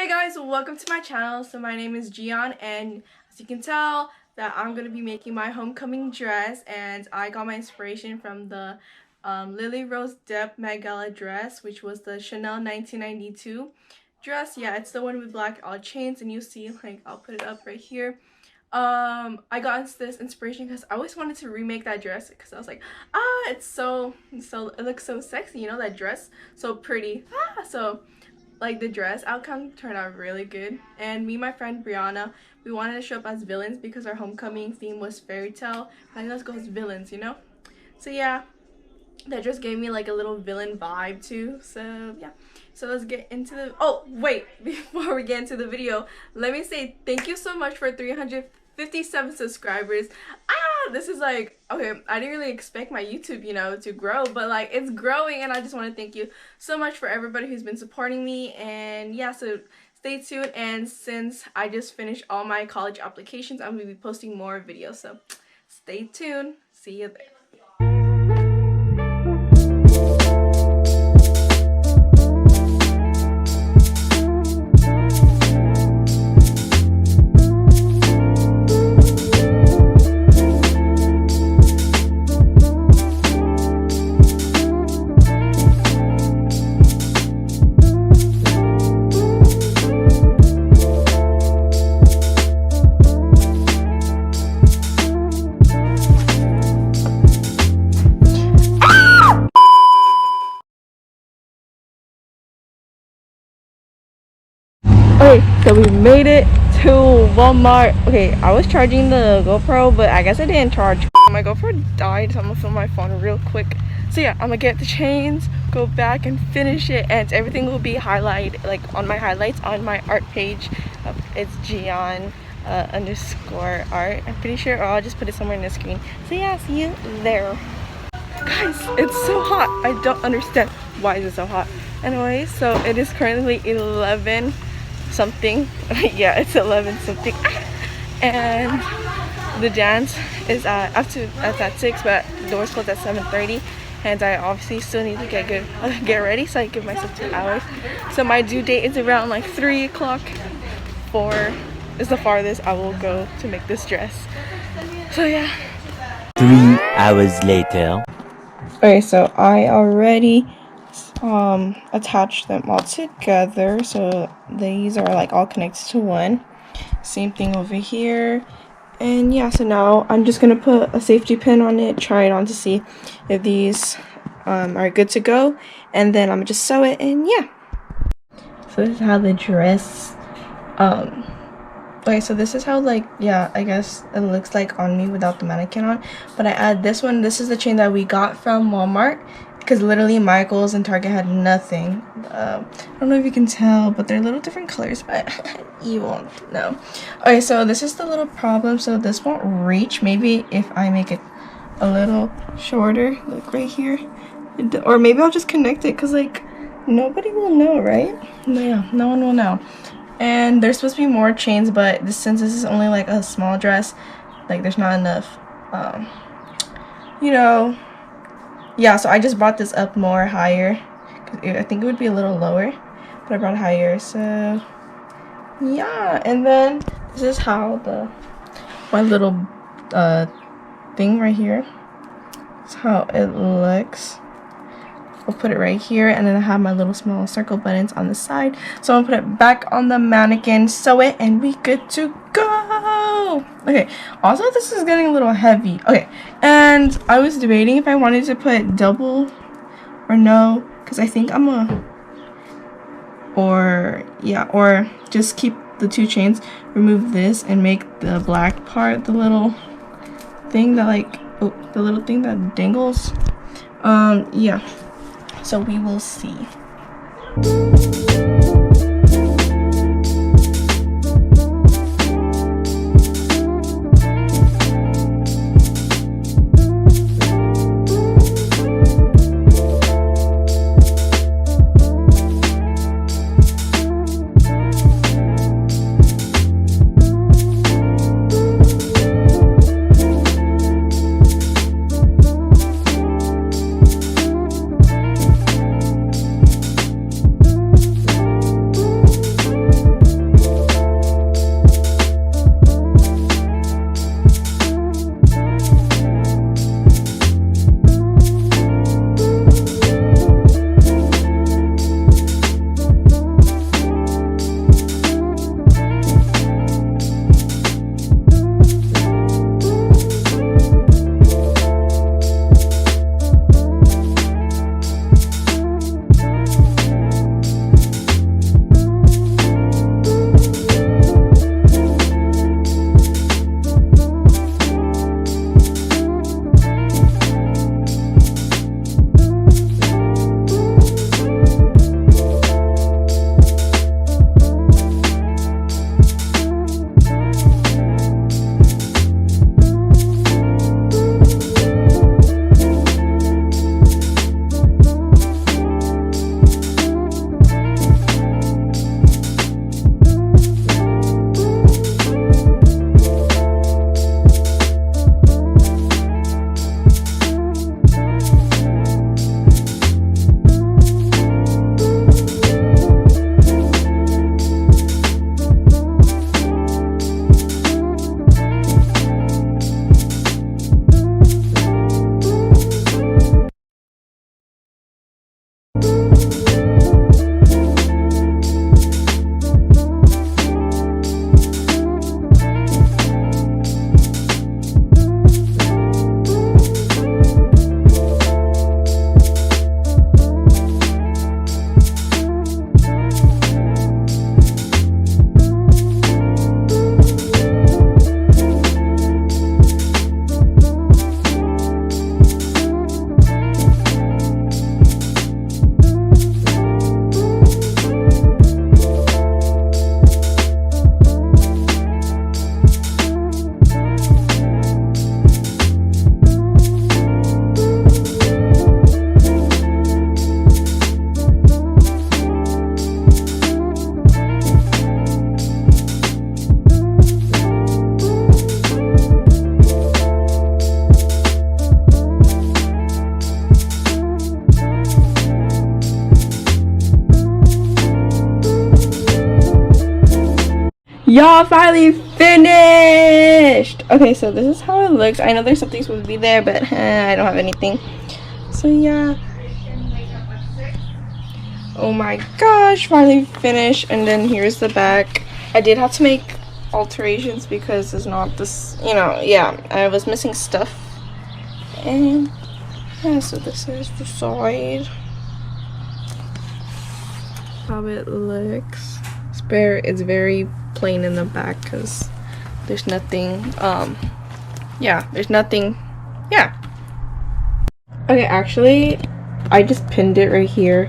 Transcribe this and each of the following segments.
Hey guys, welcome to my channel. So my name is Gian, and as you can tell that I'm going to be making my homecoming dress, and I got my inspiration from the Lily Rose Depp Met Gala dress, which was the Chanel 1992 dress. Yeah, it's the one with black chains, and you see, like, I'll put it up right here. I got this inspiration because I always wanted to remake that dress because I was like, it's so it looks so sexy, you know, that dress, so pretty. So like the dress outcome turned out really good, and me and my friend Brianna, we wanted to show up as villains because our homecoming theme was fairy tale. I think let's go as villains, you know. So yeah, that just gave me like a little villain vibe too. So yeah, so let's get into the oh wait before we get into the video, let me say thank you so much for 357 subscribers. This is like, okay, I didn't really expect my YouTube, you know, to grow, but like it's growing, and I just want to thank you so much for everybody who's been supporting me. And yeah, so stay tuned, and since I just finished all my college applications, I'm gonna be posting more videos, so stay tuned. See you there. Okay, so we made it to Walmart. Okay, I was charging the GoPro, but I guess I didn't charge. My GoPro died, so I'm gonna film my phone real quick. So yeah, I'm gonna get the chains, go back and finish it, and everything will be highlighted, like on my highlights on my art page. It's Gian _art. I'm pretty sure, or I'll just put it somewhere in the screen. So yeah, see you there. Guys, it's so hot. I don't understand why is it so hot. Anyway, so it is currently 11 something. Yeah, it's 11 something, and the dance is at 6, but the doors close at 7:30, and I obviously still need to get ready, so I give myself 2 hours. So my due date is around like 3 o'clock. 4 is the farthest I will go to make this dress. So yeah. 3 hours later. Okay, so I already attach them all together, so these are like all connected to one. Same thing over here. And yeah, so now I'm just gonna put a safety pin on it, try it on to see if these are good to go, and then I'm gonna just sew it. And yeah, so this is how the dress okay, so this is how, like, yeah, I guess it looks like on me without the mannequin on. But I add this one. This is the chain that we got from Walmart, because literally Michael's and Target had nothing. I don't know if you can tell, but they're little different colors, but you won't know. Okay, so this is the little problem. So this won't reach. Maybe if I make it a little shorter, like right here, or maybe I'll just connect it, because like nobody will know, right? Yeah, no one will know. And there's supposed to be more chains, but since this is only like a small dress, like there's not enough, you know. Yeah, so I just brought this up more higher, because I think it would be a little lower, but I brought it higher. So yeah, and then this is how my little thing right here is how it looks. I'll put it right here, and then I have my little small circle buttons on the side. So I'll put it back on the mannequin, sew it, and we good to go. Okay, also this is getting a little heavy. Okay, and I was debating if I wanted to put double or no, because I think I'm or just keep the 2 chains, remove this, and make the black part the little thing that the little thing that dangles. Yeah. So we will see. Y'all finally finished! Okay, so this is how it looks. I know there's something supposed to be there, but I don't have anything. So yeah. Oh my gosh, finally finished. And then here's the back. I did have to make alterations because it's not this, you know, yeah, I was missing stuff. And yeah, so this is the side. How it looks. It's very plain in the back because there's nothing, yeah, there's nothing, yeah. Okay, actually, I just pinned it right here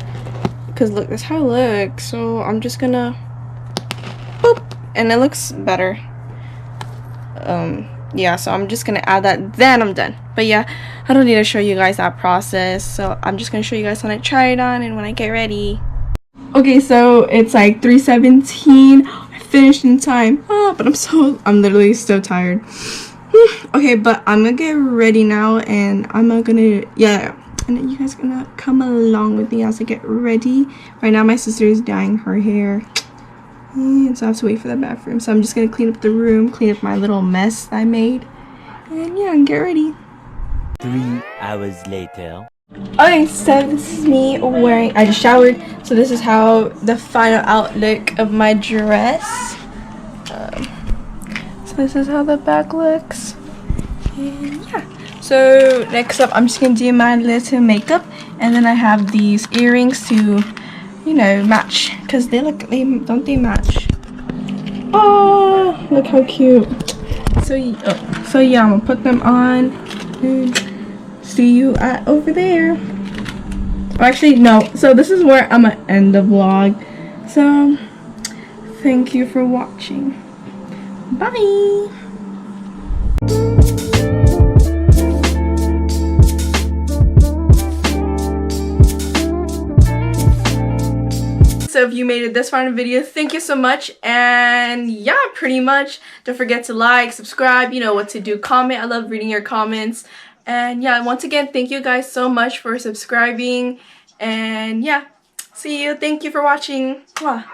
because look, that's how it looks. So I'm just gonna boop, and it looks better. Yeah, so I'm just gonna add that, then I'm done. But yeah, I don't need to show you guys that process, so I'm just gonna show you guys when I try it on and when I get ready. Okay, so it's like 3:17. I finished in time. But I'm literally so tired. Okay, but I'm gonna get ready now, and I'm gonna, yeah, and then you guys gonna come along with me as I get ready. Right now my sister is dyeing her hair, and so I have to wait for the bathroom. So I'm just gonna clean up the room, clean up my little mess I made, and yeah, and get ready. 3 hours later. Okay, so this is me wearing, I just showered, so this is how the final outlook of my dress. So this is how the back looks, and yeah. So next up, I'm just gonna do my little makeup, and then I have these earrings to, you know, match, cause they look, don't they match? Oh, look how cute. So yeah, I'm gonna put them on. And see you at over there. Actually, no. So this is where I'm gonna end the vlog. So thank you for watching. Bye. So if you made it this far in the video, thank you so much. And yeah, pretty much, don't forget to like, subscribe, you know what to do, comment. I love reading your comments. And yeah, once again, thank you guys so much for subscribing. And yeah, see you. Thank you for watching. Mwah.